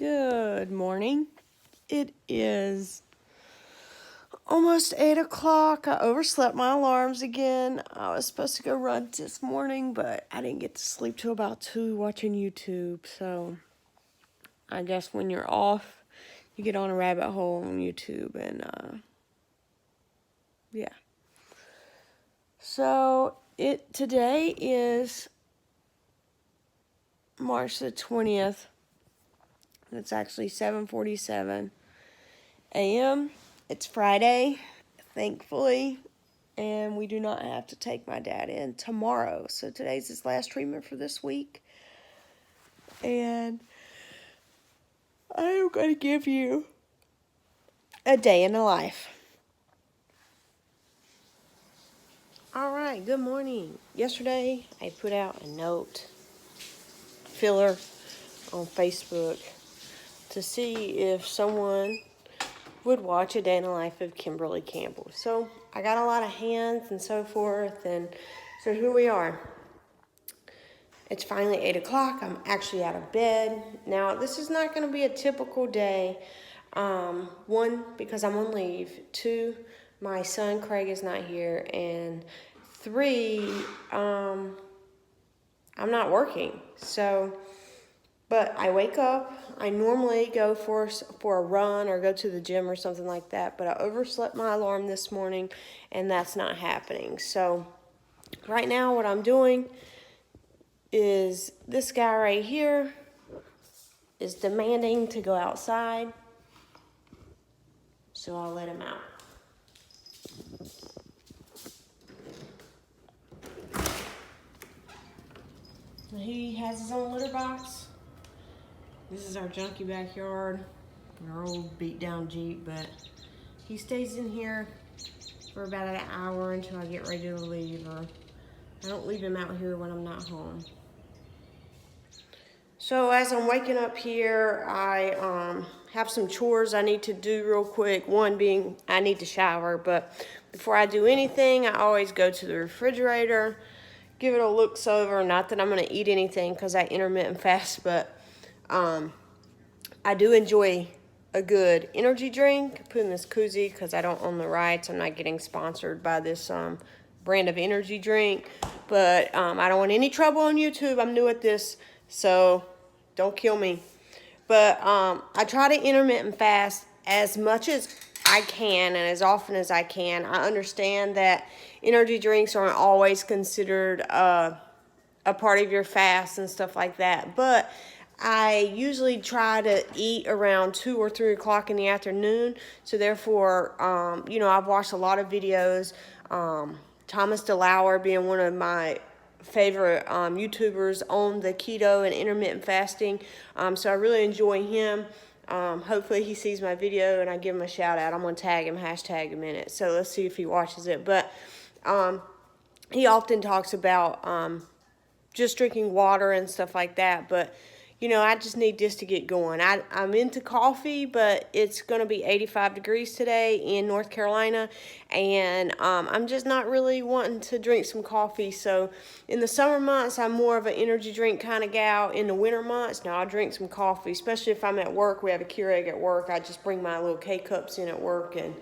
Good morning. It is almost 8 o'clock. I overslept my alarms again. I was supposed to go run this morning, but I didn't get to sleep till about 2 watching YouTube. So I guess when you're off, you get on a rabbit hole on YouTube and yeah. So today is March the 20th. It's actually 7:47 a.m. It's Friday, thankfully, and we do not have to take my dad in tomorrow. So today's his last treatment for this week. And I am going to give you a day in the life. All right, good morning. Yesterday, I put out a note filler on Facebook to see if someone would watch a day in the life of Kimberly Campbell. So I got a lot of hands and so forth, and so here we are. It's finally 8 o'clock. I'm actually out of bed. Now, this is not going to be a typical day. One, because I'm on leave. Two, my son Craig is not here. And three, I'm not working. But I wake up. I normally go for a run or go to the gym or something like that. But I overslept my alarm this morning, and that's not happening. So right now what I'm doing is this guy right here is demanding to go outside. So I'll let him out. He has his own litter box. This is our junky backyard, our old beat down Jeep, but he stays in here for about an hour until I get ready to leave, or I don't leave him out here when I'm not home. So as I'm waking up here, I have some chores I need to do real quick. One being I need to shower, but before I do anything, I always go to the refrigerator, give it a looks over. Not that I'm gonna eat anything because I intermittent fast, but I do enjoy a good energy drink. I put in this koozie because I don't own the rights. I'm not getting sponsored by this brand of energy drink, but I don't want any trouble on YouTube. I'm new at this, so don't kill me. But I try to intermittent fast as much as I can and as often as I can. I understand that energy drinks aren't always considered a part of your fast and stuff like that, but I usually try to eat around 2 or 3 o'clock in the afternoon. So therefore, I've watched a lot of videos. Thomas DeLauer being one of my favorite YouTubers on the keto and intermittent fasting. So I really enjoy him. Hopefully he sees my video and I give him a shout out. I'm going to tag him, hashtag a minute. So let's see if he watches it. But he often talks about just drinking water and stuff like that. But I just need this to get going. I'm into coffee, but it's going to be 85 degrees today in North Carolina, and I'm just not really wanting to drink some coffee. So in the summer months, I'm more of an energy drink kind of gal. In the winter months, now I drink some coffee, especially if I'm at work. We have a Keurig at work. I just bring my little K-cups in at work and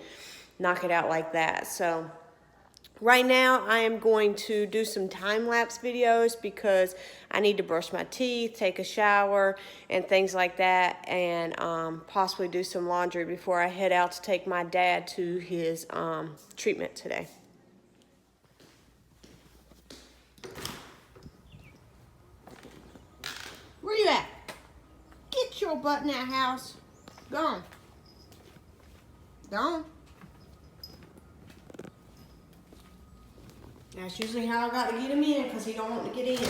knock it out like that. So right now, I am going to do some time-lapse videos because I need to brush my teeth, take a shower, and things like that, and possibly do some laundry before I head out to take my dad to his treatment today. Where you at? Get your butt in that house. Go on. Go on. That's usually how I got to get him in because he don't want to get in.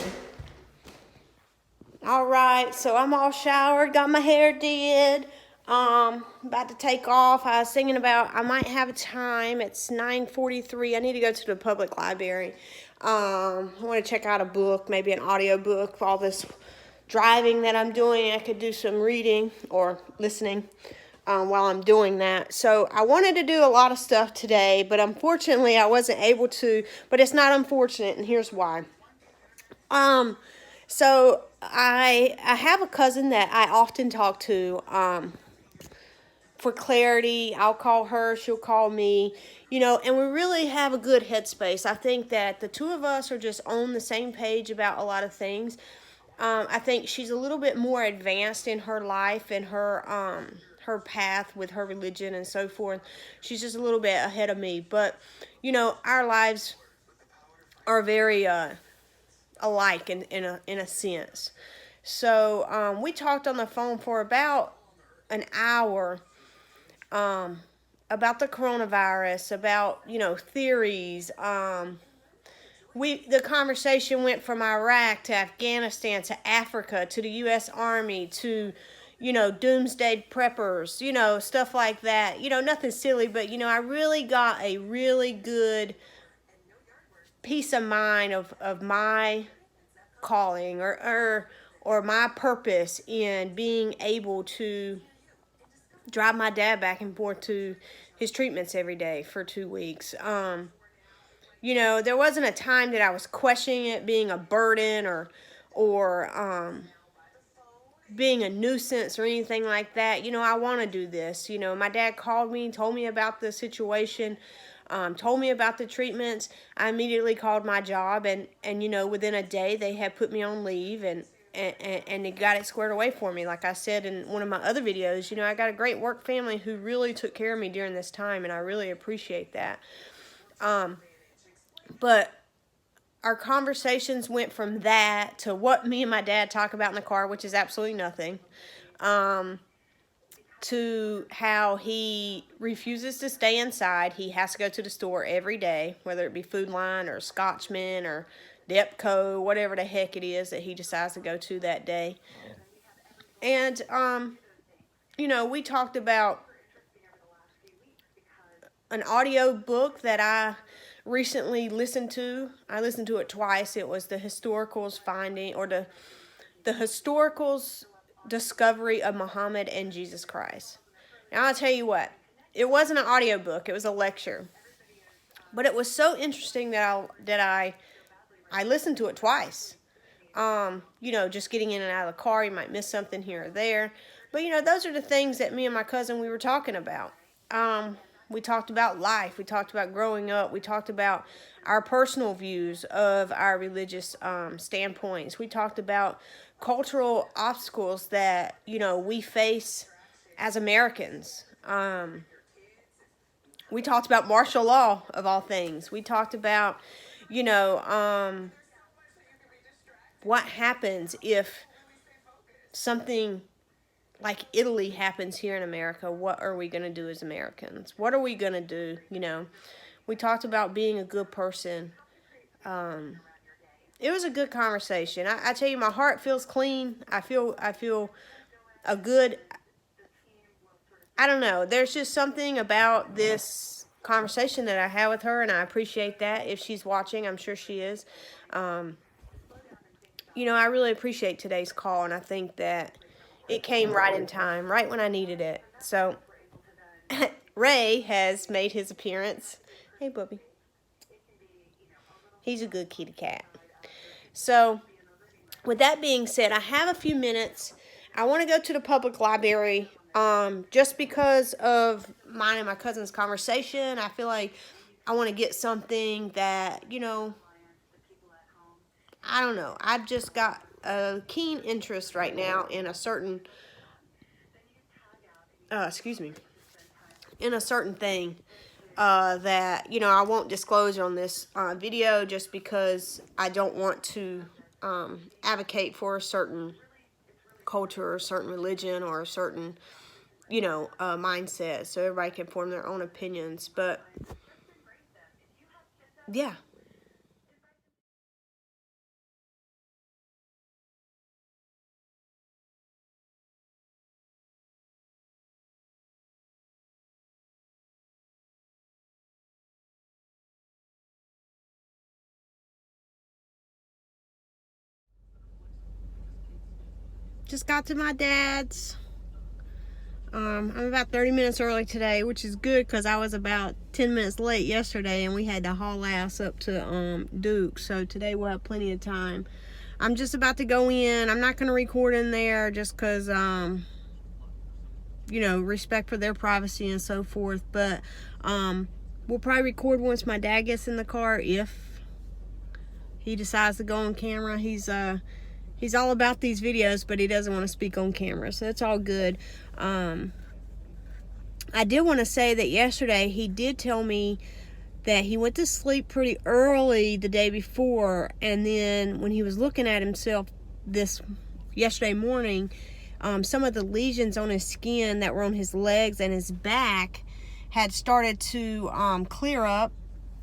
All right, so I'm all showered, got my hair did, about to take off. I was thinking about I might have a time. It's 9:43. I need to go to the public library. I want to check out a book, maybe an audio book. For all this driving that I'm doing, I could do some reading or listening while I'm doing that. So I wanted to do a lot of stuff today, but unfortunately I wasn't able to. But it's not unfortunate, and here's why. So I have a cousin that I often talk to for clarity. I'll call her, she'll call me, and we really have a good headspace. I think that the two of us are just on the same page about a lot of things. I think she's a little bit more advanced in her life and her path with her religion and so forth. She's just a little bit ahead of me, but our lives are very alike in a sense. So we talked on the phone for about an hour about the coronavirus, about theories. The conversation went from Iraq to Afghanistan to Africa to the U.S. Army to doomsday preppers, stuff like that. Nothing silly, but I really got a really good peace of mind of my calling or my purpose in being able to drive my dad back and forth to his treatments every day for 2 weeks. There wasn't a time that I was questioning it being a burden or being a nuisance or anything like that. I want to do this. My dad called me, told me about the situation, told me about the treatments. I immediately called my job, and within a day they had put me on leave, and they got it squared away for me. Like I said in one of my other videos, I got a great work family who really took care of me during this time, and I really appreciate that. But our conversations went from that to what me and my dad talk about in the car, which is absolutely nothing, to how he refuses to stay inside. He has to go to the store every day, whether it be Food Line or Scotchman or Depco, whatever the heck it is that he decides to go to that day. And, we talked about an audio book that I recently listened to. I listened to it twice. It was the Historicals Finding, or the Historicals Discovery of Muhammad and Jesus Christ. Now I'll tell you what, it wasn't an audio book, it was a lecture. But it was so interesting that I listened to it twice. Just getting in and out of the car, you might miss something here or there. But those are the things that me and my cousin, we were talking about. We talked about life. We talked about growing up. We talked about our personal views of our religious standpoints. We talked about cultural obstacles that, we face as Americans. We talked about martial law, of all things. We talked about, what happens if something like Italy happens here in America. What are we going to do as Americans? What are we going to do? We talked about being a good person. It was a good conversation. I tell you, my heart feels clean. I feel a good, I don't know. There's just something about this conversation that I had with her, and I appreciate that. If she's watching, I'm sure she is. I really appreciate today's call, and I think that it came right in time, right when I needed it. So, Ray has made his appearance. Hey, Bubby. He's a good kitty cat. So, with that being said, I have a few minutes. I want to go to the public library just because of mine and my cousin's conversation. I feel like I want to get something that, I don't know. I've just got a keen interest right now in a certain, in a certain thing that, I won't disclose on this video just because I don't want to advocate for a certain culture or a certain religion or a certain, mindset, so everybody can form their own opinions. But, yeah. Just got to my dad's. I'm about 30 minutes early today, which is good because I was about 10 minutes late yesterday and we had to haul ass up to Duke. So today we'll have plenty of time. I'm just about to go in. I'm not going to record in there just because, you know, respect for their privacy and so forth. But we'll probably record once my dad gets in the car, if he decides to go on camera. He's all about these videos, but he doesn't want to speak on camera, so that's all good. I did want to say that yesterday he did tell me that he went to sleep pretty early the day before, and then when he was looking at himself yesterday morning, some of the lesions on his skin that were on his legs and his back had started to clear up.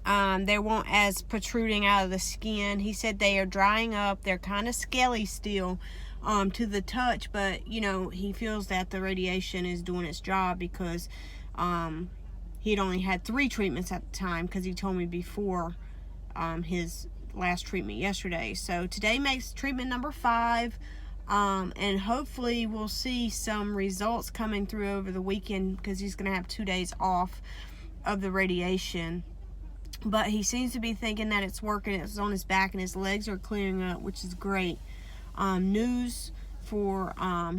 They weren't as protruding out of the skin. He said they are drying up. They're kind of scaly still to the touch, but you know, he feels that the radiation is doing its job because he'd only had 3 treatments at the time, because he told me before his last treatment yesterday. So today makes treatment number 5, and hopefully we'll see some results coming through over the weekend, because he's going to have 2 days off of the radiation. But he seems to be thinking that it's working. It's on his back and his legs are clearing up, which is great news for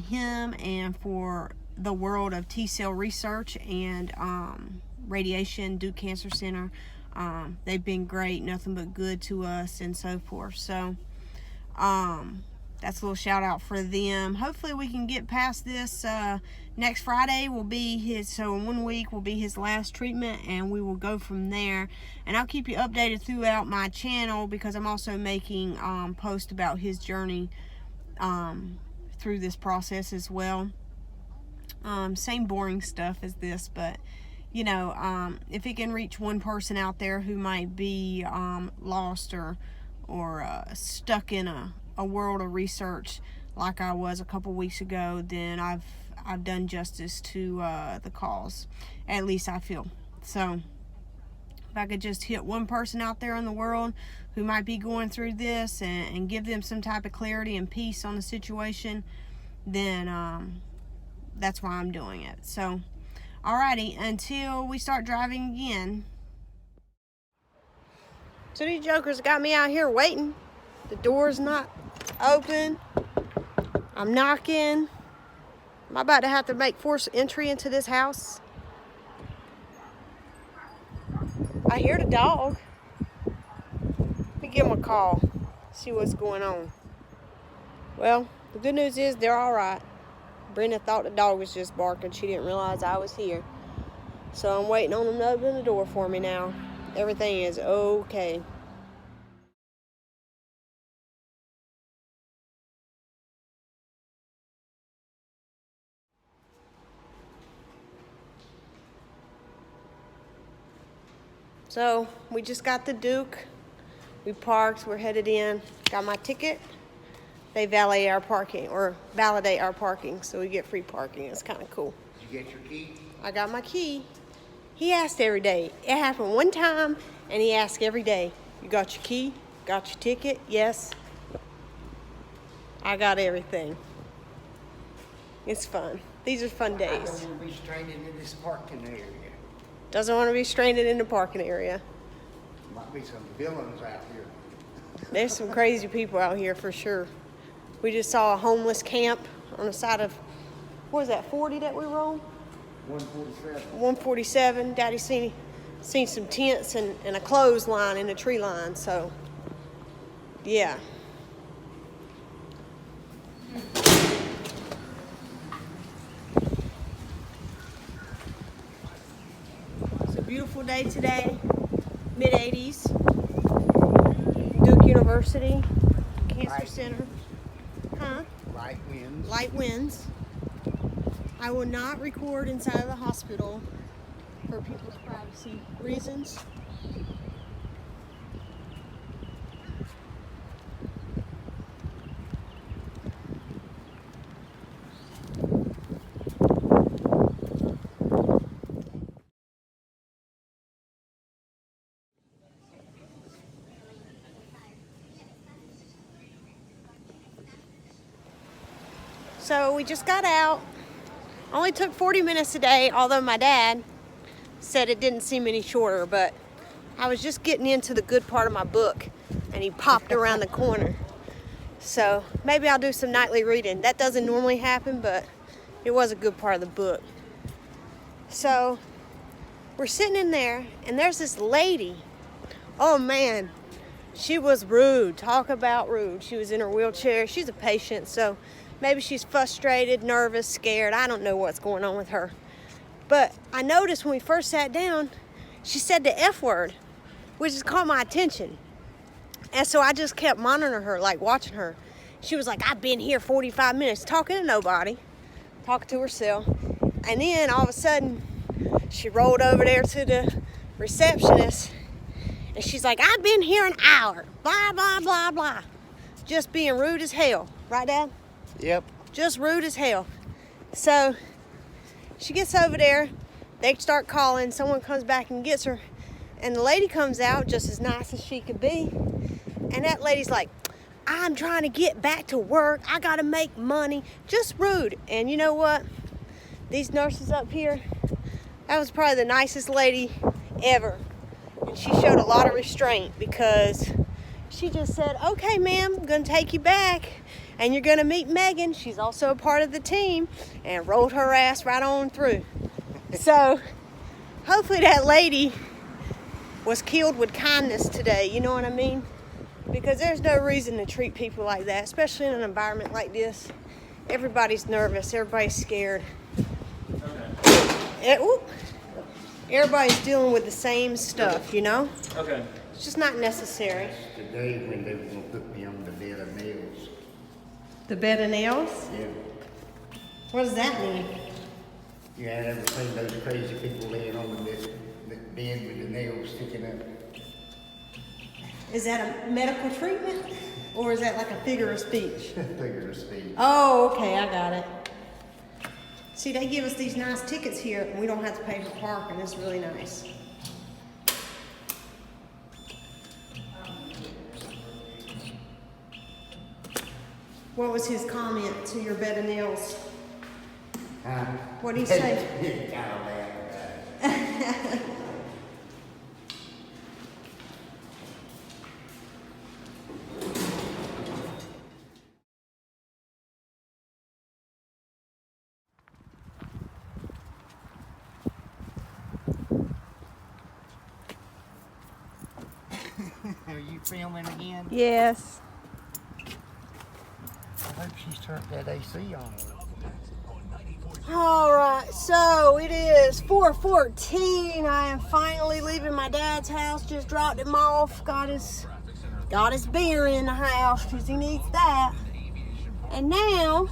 him and for the world of T-cell research and radiation. Duke Cancer Center, they've been great, nothing but good to us and so forth. So that's a little shout out for them. Hopefully we can get past this. Next Friday will be so in 1 week will be his last treatment, and we will go from there. And I'll keep you updated throughout my channel, because I'm also making posts about his journey through this process as well. Same boring stuff as this, but you know, if it can reach one person out there who might be lost or stuck in a world of research like I was a couple weeks ago, then I've done justice to the cause. At least I feel. So if I could just hit one person out there in the world who might be going through this and give them some type of clarity and peace on the situation, then that's why I'm doing it. So alrighty, until we start driving again. So these jokers got me out here waiting. The door's not open. I'm knocking. Am I about to have to make forced entry into this house? I hear the dog. Let me give him a call, see what's going on. Well, the good news is they're all right. Brenda thought the dog was just barking. She didn't realize I was here. So I'm waiting on them to open the door for me now. Everything is okay. So we just got the Duke. We parked, we're headed in. Got my ticket. They validate our parking, so we get free parking. It's kind of cool. Did you get your key? I got my key. He asked every day. It happened one time, and he asked every day, you got your key? Got your ticket? Yes. I got everything. It's fun. These are fun days. I don't want to be stranded in this parking area. Doesn't want to be stranded in the parking area. Might be some villains out here. There's some crazy people out here for sure. We just saw a homeless camp on the side of, what was that, 40 that we were on? 147. 147. Daddy seen some tents and a clothesline in a tree line, so yeah. It's a beautiful day today, mid-80s, Duke University, Cancer Center. Huh? Light winds. Light winds. I will not record inside of the hospital for people's privacy reasons. So we just got out. Only took 40 minutes today, although my dad said it didn't seem any shorter, but I was just getting into the good part of my book and he popped around the corner. So maybe I'll do some nightly reading. That doesn't normally happen, but it was a good part of the book. So we're sitting in there, and there's this lady. Oh man, she was rude. Talk about rude. She was in her wheelchair. She's a patient, so maybe she's frustrated, nervous, scared. I don't know what's going on with her. But I noticed when we first sat down, she said the F word, which has caught my attention. And so I just kept monitoring her, like watching her. She was like, I've been here 45 minutes talking to nobody, talking to herself. And then all of a sudden, she rolled over there to the receptionist, and she's like, I've been here an hour, blah, blah, blah, blah. Just being rude as hell. Right, Dad? Yep. Just rude as hell. So she gets over there. They start calling. Someone comes back and gets her. And the lady comes out just as nice as she could be. And that lady's like, I'm trying to get back to work. I got to make money. Just rude. And you know what? These nurses up here, that was probably the nicest lady ever. And she showed a lot of restraint because she just said, okay, ma'am, I'm going to take you back. And you're going to meet Megan. She's also a part of the team. And rolled her ass right on through. So hopefully that lady was killed with kindness today. You know what I mean? Because there's no reason to treat people like that, especially in an environment like this. Everybody's nervous. Everybody's scared. Everybody's dealing with the same stuff, you know? Okay. It's just not necessary. Today when they were gonna put me on the bed of nails. The bed of nails? Yeah. What does that mean? You had ever seen those crazy people laying on the bed with the nails sticking up? Is that a medical treatment? Or is that like a figure of speech? Figure of speech. Oh, okay, I got it. See, they give us these nice tickets here, and we don't have to pay for parking. It's really nice. What was his comment to your bed of nails? Huh? What did he say? Kind of laughed. Are you filming again? Yes. I hope she's turned that AC on. All right, so it is 4:14. I am finally leaving my dad's house. Just dropped him off. Got his beer in the house because he needs that. And now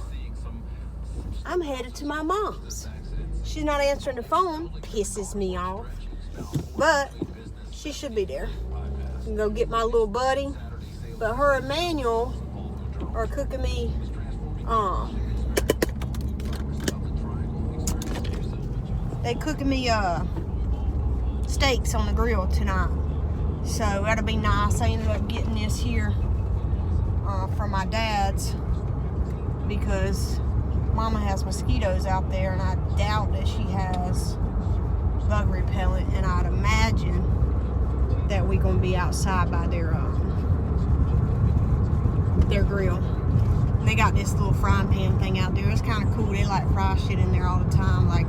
I'm headed to my mom's. She's not answering the phone. Pisses me off. But she should be there. I can go get my little buddy. But her and Manuel are cooking me they cooking me steaks on the grill tonight. So that'll be nice. I ended up getting this here from my dad's because Mama has mosquitoes out there, and I doubt that she has bug repellent, and I'd imagine that we're gonna be outside by their grill. And they got this little frying pan thing out there. It's kind of cool. They like fry shit in there all the time, like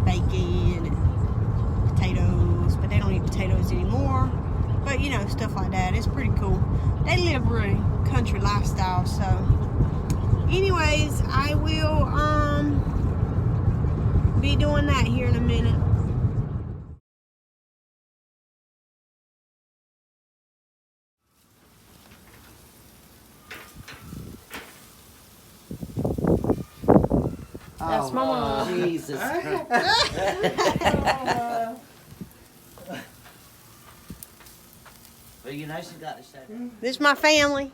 bacon and potatoes, but they don't eat potatoes anymore. But you know, stuff like that. It's pretty cool. They live really country lifestyle. So anyways, I will be doing that here in a minute. That's my mom. Jesus. Well, you know she got to say. This is my family.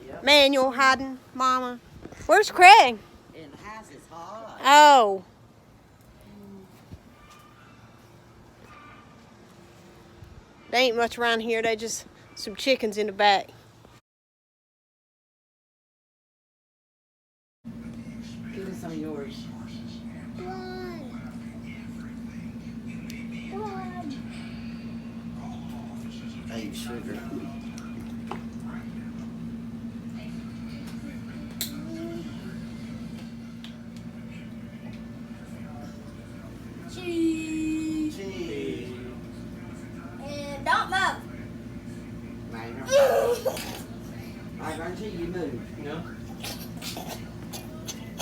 Yep. Manuel, Hayden, Mama. Where's Craig? In the house is hot. Oh. They ain't much around here. They just some chickens in the back. Give me some of yours. Hey, sugar.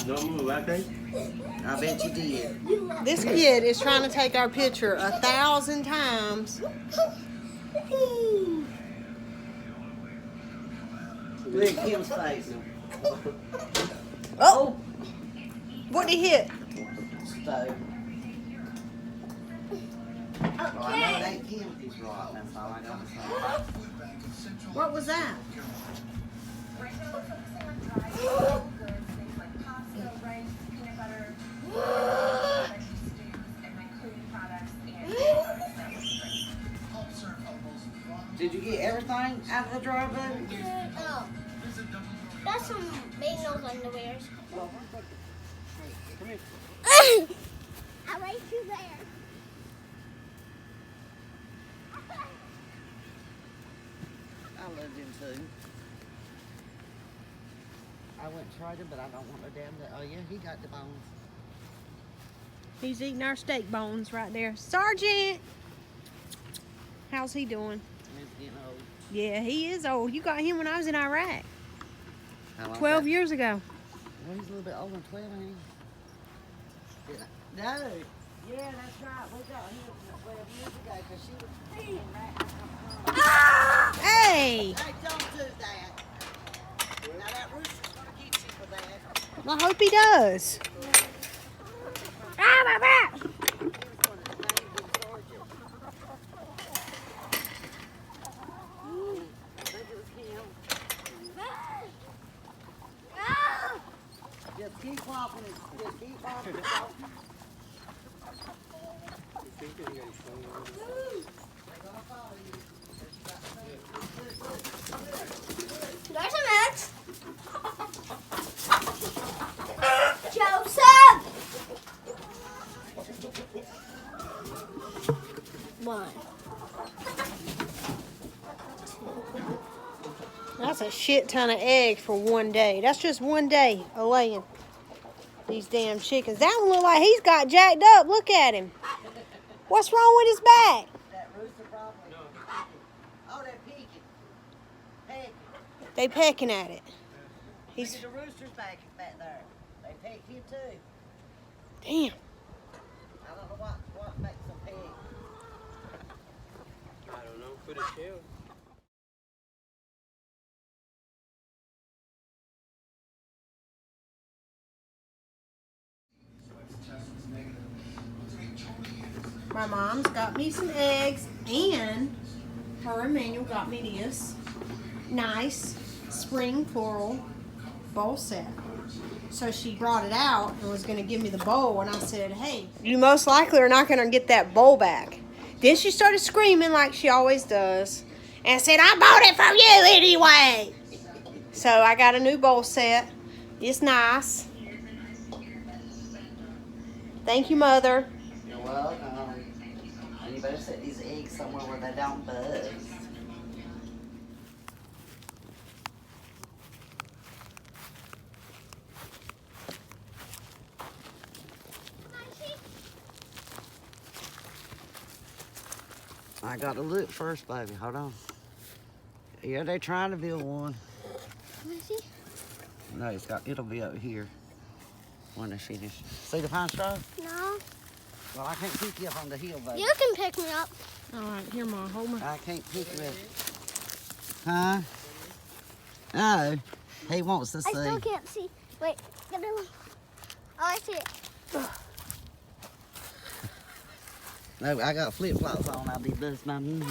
Don't move, okay? I bet you did. This kid is trying to take our picture 1,000 times. Look at Kim's face. Oh! What did he hit? Stove. Well, I know it ain't Kim who's right. That's all I gotta say. What was that? Did you get everything out of the drawer, buddy? Oh, that's some Bengals underwears. Come here. I right you there. I love him too. I went and tried him, but I don't want no damn. Oh yeah, he got the bones. He's eating our steak bones right there. Sergeant! How's he doing? He's getting old. Yeah, he is old. You got him when I was in Iraq. How long 12 that? years ago. Well, he's a little bit older than 12, ain't he? No. Yeah, that's right. We got him 12 years ago because she was in Iraq. Hey! Hey, don't do that. Now that rooster's gonna get you for that. I hope he does. Ah, my back! He was gonna name him Sergeant. I think it was him. Just keep walking it. Just keep walking it. There's an X. Joseph. One. That's a shit ton of eggs for one day. That's just one day of laying these damn chickens. That one look like he's got jacked up. Look at him. What's wrong with his back? That rooster probably. Oh, they're peeking. Pecking. They pecking at it. Look He's at the rooster's back there. They peck him too. damn. I don't know what makes them peck. I don't know, put a shell. My mom's got me some eggs, and her and Manuel got me this nice spring floral bowl set. So she brought it out and was going to give me the bowl, and I said, hey, you most likely are not going to get that bowl back. Then she started screaming like she always does, and said, I bought it from you anyway. So I got a new bowl set. It's nice. Thank you, Mother. You're welcome. And you better set these eggs somewhere where they don't buzz. I gotta look first, baby. Hold on. Yeah, they're trying to build one. No, it'll be up here when they finish. See the pine straw? No. Well, I can't pick you up on the hill, baby. You can pick me up. All right, here, Ma, hold my. I can't pick you up. Huh? Oh, he wants to I see. still can't see. Wait. Get it. Oh, I see it. No, I got flip-flops on. I'll be busting my knee.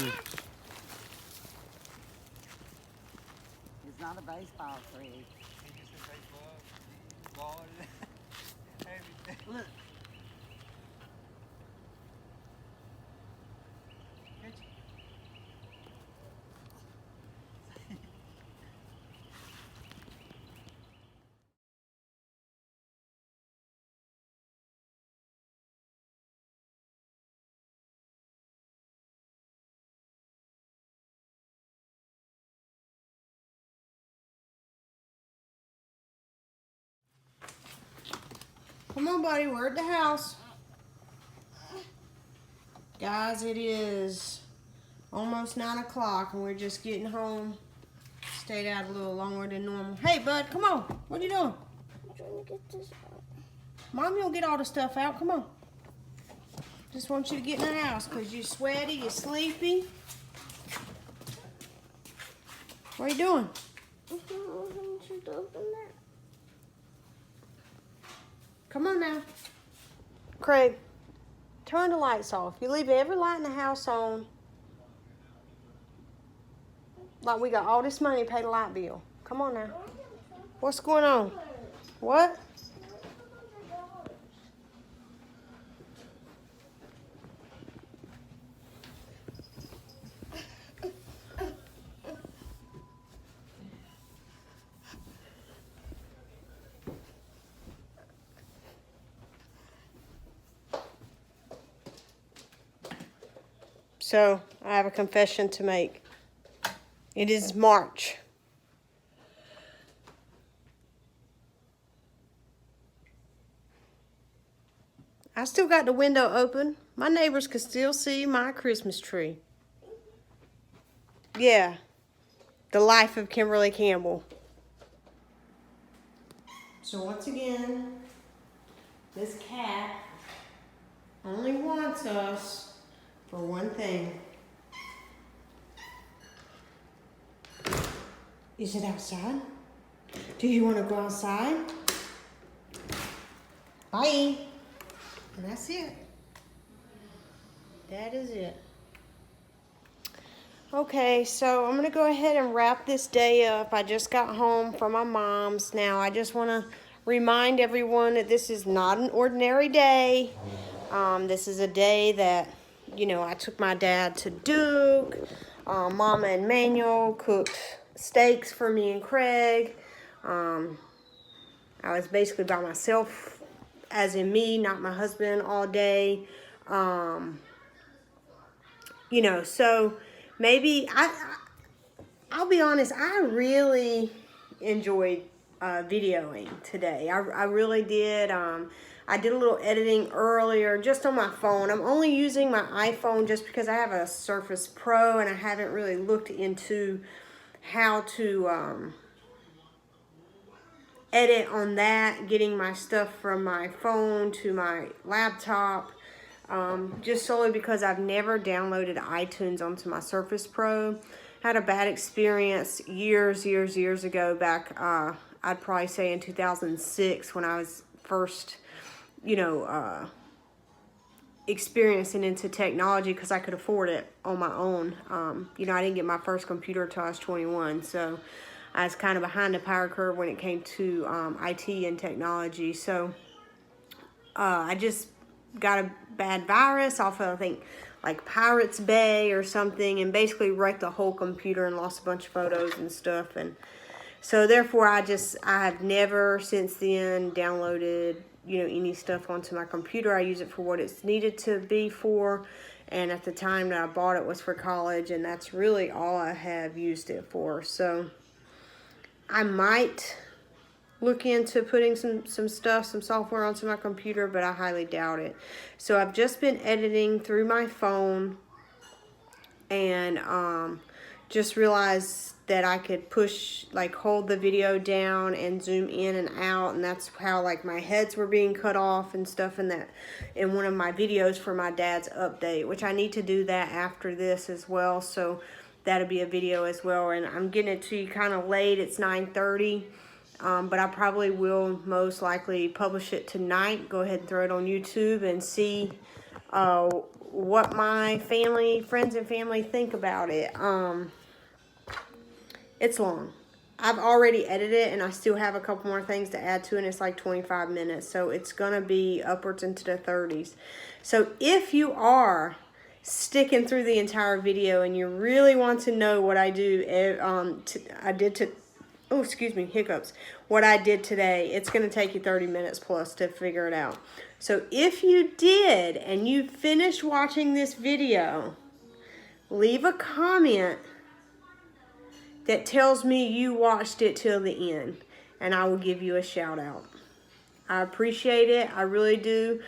It's not a baseball, Fred. Look. Come on, buddy, we're at the house. Guys, it is almost 9 o'clock and we're just getting home. Stayed out a little longer than normal. Hey, bud, come on. What are you doing? trying to get this out. Mommy will get all the stuff out. Come on. Just want you to get in the house because you're sweaty, you're sleepy. What are you doing? I want you to open that. Come on now. Craig, turn the lights off. You leave every light in the house on. Like we got all this money to pay the light bill. Come on now. What's going on? What? So, I have a confession to make. It is March. I still got the window open. My neighbors can still see my Christmas tree. Yeah, the life of Kimberly Campbell. So once again, this cat only wants us for one thing. Is it outside? Do you want to go outside? Bye. And that's it. That is it. Okay, so I'm going to go ahead and wrap this day up. I just got home from my mom's. Now, I just want to remind everyone that this is not an ordinary day. This is a day that, you know, I took my dad to Duke. Mama and Manuel cooked steaks for me and Craig. I was basically by myself, as in me, not my husband, all day. You know, so maybe I'll be honest, I really enjoyed videoing today. I really did. I did a little editing earlier just on my phone. I'm only using my iPhone just because I have a Surface Pro and I haven't really looked into how to edit on that, getting my stuff from my phone to my laptop, just solely because I've never downloaded iTunes onto my Surface Pro. Had a bad experience years ago back, I'd probably say in 2006 when I was first, you know, experiencing into technology because I could afford it on my own. You know, I didn't get my first computer until I was 21, so I was kind of behind the power curve when it came to IT and technology. So I just got a bad virus off of, I think, like Pirates Bay or something, and basically wrecked the whole computer and lost a bunch of photos and stuff. And so therefore I have never since then downloaded, you know, any stuff onto my computer. I use it for what it's needed to be for, and at the time that I bought it was for college, and that's really all I have used it for. So I might look into putting some software onto my computer, but I highly doubt it. So I've just been editing through my phone, and just realized that I could hold the video down and zoom in and out, and that's how like my heads were being cut off and stuff in one of my videos for my dad's update, which I need to do that after this as well. So that'll be a video as well, and I'm getting it to you kind of late. It's 9:30. But I probably will most likely publish it tonight. Go ahead and throw it on YouTube and see what my friends and family think about it. It's long. I've already edited it, and I still have a couple more things to add to it, and it's like 25 minutes. So it's going to be upwards into the 30s. So if you are sticking through the entire video and you really want to know what I do, what I did today, it's going to take you 30 minutes plus to figure it out. So if you did and you finished watching this video, leave a comment that tells me you watched it till the end, and I will give you a shout out. I appreciate it. I really do.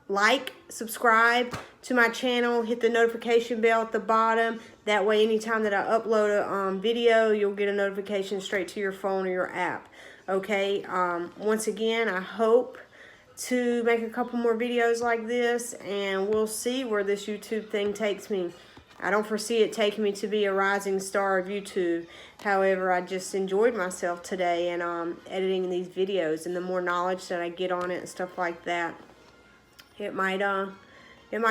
Like, subscribe to my channel, hit the notification bell at the bottom. That way, anytime that I upload a video, you'll get a notification straight to your phone or your app. Okay, once again, I hope to make a couple more videos like this, and we'll see where this YouTube thing takes me. I don't foresee it taking me to be a rising star of YouTube. However, I just enjoyed myself today and editing these videos, and the more knowledge that I get on it and stuff like that, it might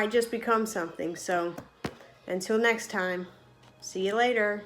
just become something. So until next time, see you later.